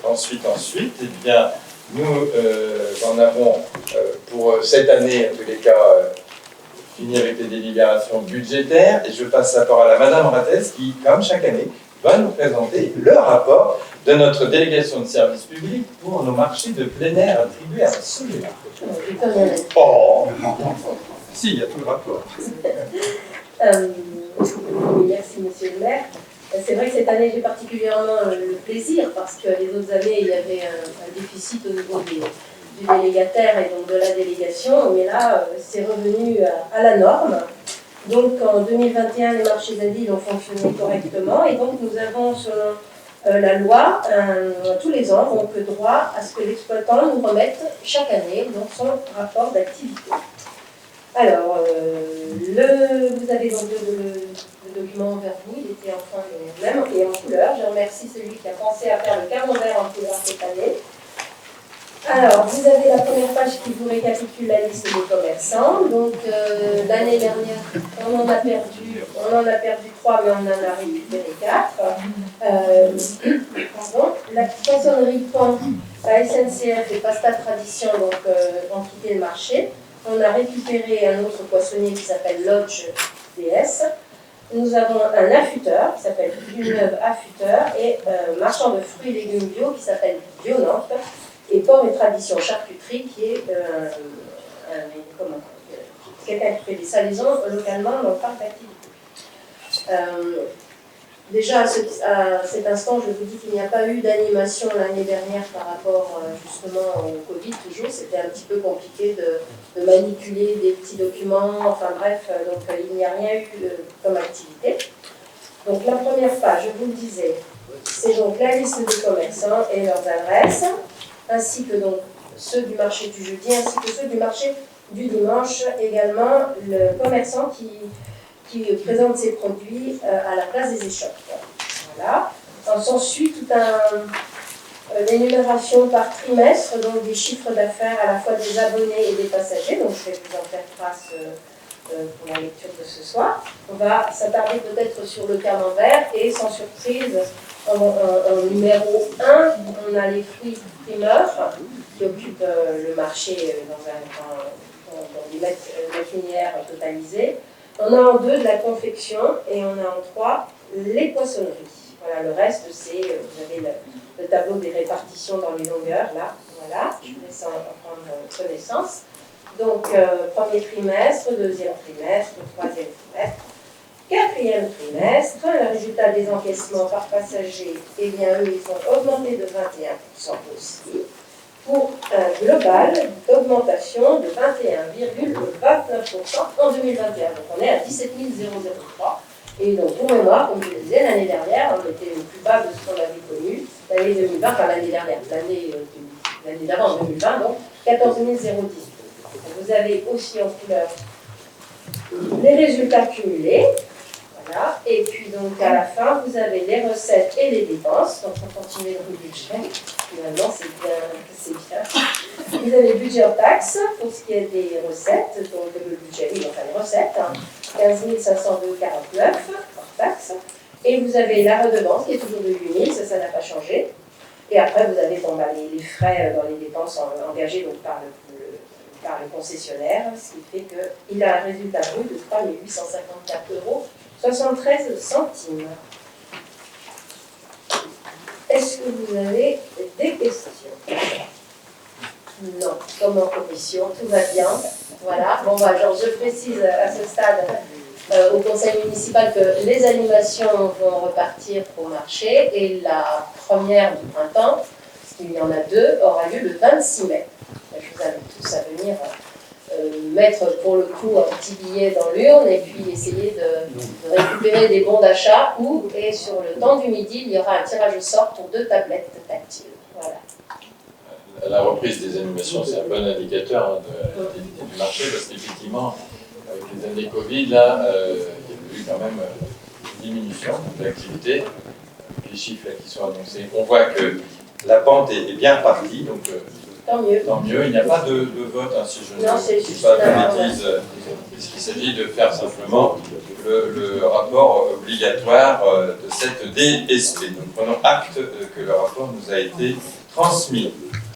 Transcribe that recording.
ensuite, eh bien, nous en avons pour cette année, en tous les cas, fini avec les délibérations budgétaires, et je passe la parole à Madame Rattès qui, comme chaque année, va nous présenter le rapport de notre délégation de service public pour nos marchés de plein air attribués à Soleil. Oh, si, il y a tout le rapport. Merci, Monsieur le maire. C'est vrai que cette année, j'ai particulièrement le plaisir parce que les autres années, il y avait un déficit au niveau du délégataire et donc de la délégation, mais là, c'est revenu à la norme. Donc en 2021, les marchés de ville ont fonctionné correctement et donc nous avons, selon la loi, tous les ans, donc droit à ce que l'exploitant nous remette chaque année donc, son rapport d'activité. Alors, vous avez donc le document vers vous, il était enfin le même et en couleur. Je remercie celui qui a pensé à faire le camembert en couleur cette année. Alors, vous avez la première page qui vous récapitule la liste des commerçants. Donc, l'année dernière, on en a perdu 3, mais on en a récupéré 4. La poissonnerie Pan, la SNCF et Pasta Tradition donc, ont quitté le marché. On a récupéré un autre poissonnier qui s'appelle Lodge DS. Nous avons un affûteur qui s'appelle Villeneuve Affûteur et marchand de fruits et légumes bio qui s'appelle Bio-Nantes. Et Port et Tradition Charcuterie qui est quelqu'un qui fait des salaisons localement dans le parc d'activité. Déjà à cet instant, je vous dis qu'il n'y a pas eu d'animation l'année dernière par rapport justement au Covid toujours. C'était un petit peu compliqué de manipuler des petits documents, enfin bref, donc il n'y a rien eu comme activité. Donc la première page, je vous le disais, c'est donc la liste des commerçants et leurs adresses, ainsi que donc ceux du marché du jeudi, ainsi que ceux du marché du dimanche, également le commerçant qui présente ses produits à la place des échoppes. Voilà. S'ensuit toute une énumération par trimestre, donc des chiffres d'affaires à la fois des abonnés et des passagers, donc je vais vous en faire trace pour la lecture de ce soir. On va s'attarder peut-être sur le camembert et sans surprise, en numéro 1, on a les fruits primeurs qui occupent le marché dans des maquinières totalisées. On a en 2 de la confection et on a en 3 les poissonneries. Voilà, le reste, c'est, vous avez le tableau des répartitions dans les longueurs, là, voilà, je vous laisse en prendre connaissance. Donc, premier trimestre, deuxième trimestre, troisième trimestre, quatrième trimestre, le résultat des encaissements par passager, eh bien, eux, ils ont augmenté de 21% aussi, pour un global d'augmentation de 21,29% en 2021. Donc on est à 17 003. Et donc pour mémoire, comme je le disais, l'année dernière, on était le plus bas de ce qu'on avait connu, l'année 2020, enfin l'année dernière, l'année d'avant, 2020, donc 14 018. Vous avez aussi en couleur les résultats cumulés. Voilà. Et puis donc à la fin, vous avez les recettes et les dépenses. Donc on continue le budget. Finalement, c'est bien. Vous avez le budget en taxes pour ce qui est des recettes. Donc le budget, oui, enfin les recettes, 15 502,49 hors taxes. Et vous avez la redevance qui est toujours de 8 000, ça n'a pas changé. Et après, vous avez les frais dans les dépenses engagées donc, par le concessionnaire, ce qui fait qu'il a un résultat brut de 3 854,73 €. Est-ce que vous avez des questions? Non, comme en commission, tout va bien. Voilà. Bon, genre, je précise à ce stade au conseil municipal que les animations vont repartir au marché et la première du printemps, parce qu'il y en a 2, aura lieu le 26 mai. Je vous invite tous à venir mettre pour le coup un petit billet dans l'urne et puis essayer de récupérer des bons d'achat et sur le temps du midi, il y aura un tirage au sort pour 2 tablettes tactiles. Voilà. La reprise des animations, c'est un bon indicateur de l'activité du marché parce qu'effectivement, avec les années Covid, là, il y a eu quand même une diminution de l'activité. Les chiffres là, qui sont annoncés, on voit que la pente est bien partie, donc Tant mieux. Tant mieux, il n'y a pas de vote, hein, si je Non, ne c'est dis juste pas une de bêtises, puisqu'il s'agit de faire simplement le rapport obligatoire de cette DSP. Nous prenons acte que le rapport nous a été transmis.